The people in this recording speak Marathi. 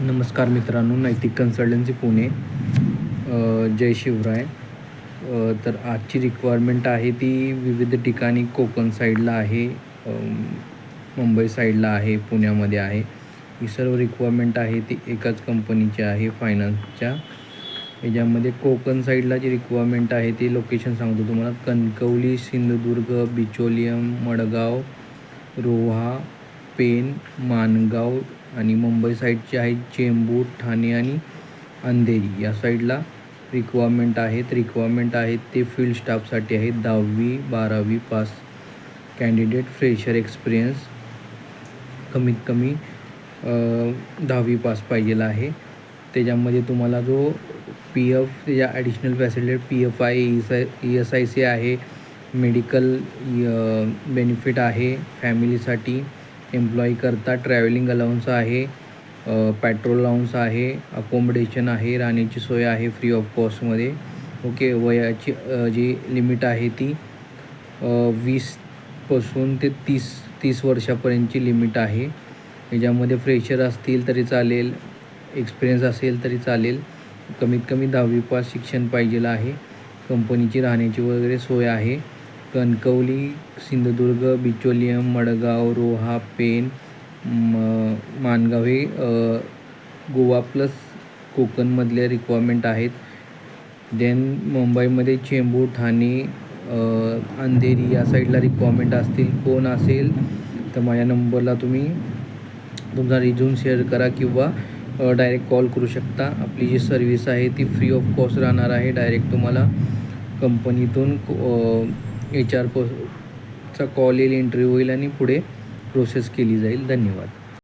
नमस्कार मित्रांनो, नैतिक कन्सल्टन्सी पुणे. जय शिवराय. तर आजची रिक्वायरमेंट आहे ती विविध ठिकाणी कोकण साईडला आहे, मुंबई साईडला आहे, पुण्यामध्ये आहे. ही सर्व रिक्वायरमेंट आहे ती एकाच कंपनीची आहे फायनान्सच्या. याच्यामध्ये कोकण साईडला जी रिक्वायरमेंट आहे ती लोकेशन सांगतो तुम्हाला. कणकवली, सिंधुदुर्ग, बिचोलियम, मडगाव, रोहा, पेन, माणगाव आणि मुंबई साईडची आहे चेंबूर, ठाणे आणि अंधेरी या साईडला रिक्वायरमेंट आहेत. ते फील्ड स्टाफसाठी आहेत. 10वी 12वी पास कॅन्डिडेट, फ्रेशर एक्सपिरियन्स, कमीत कमी 10वी पास पाहिजेला आहे. त्याच्यामध्ये तुम्हाला जो PF त्याच्या ॲडिशनल फॅसिलिटी PF आहे, ESIC आहे, मेडिकल बेनिफिट आहे, फॅमिलीसाठी एम्प्लॉई करता ट्रॅव्हलिंग अलाउन्स आहे, पेट्रोल अलाउन्स आहे, अकोमोडेशन आहे, राहण्याची सोय आहे फ्री ऑफ कॉस्टमध्ये. ओके. वयाची जी लिमिट आहे ती 20पासून ते 30 वर्षापर्यंतची लिमिट आहे. याच्यामध्ये फ्रेशर असतील तरी चालेल, एक्सपिरियन्स असेल तरी चालेल. कमीत कमी 10वी पास शिक्षण पाहिजेलं आहे. कंपनीची राहण्याची वगैरे सोय आहे. कणकवली, सिंधुदुर्ग, बिचोलियम, मडगाव, रोहा, पेन, माणगाव हे गोवा प्लस कोकणमधले रिक्वायरमेंट आहेत. देन मुंबईमध्ये चेंबूर, ठाणे, अंधेरी या साईडला रिक्वायरमेंट असतील. कोण असेल तर माझ्या नंबरला तुम्ही तुमचा रिझ्यूम शेअर करा किंवा डायरेक्ट कॉल करू शकता. आपली जी सर्व्हिस आहे ती फ्री ऑफ कॉस्ट राहणार आहे. डायरेक्ट तुम्हाला कंपनीतून HR चा कॉल येईल, इंटरव्ह्यू होईल आणि पुढे प्रोसेस केली जाईल. धन्यवाद.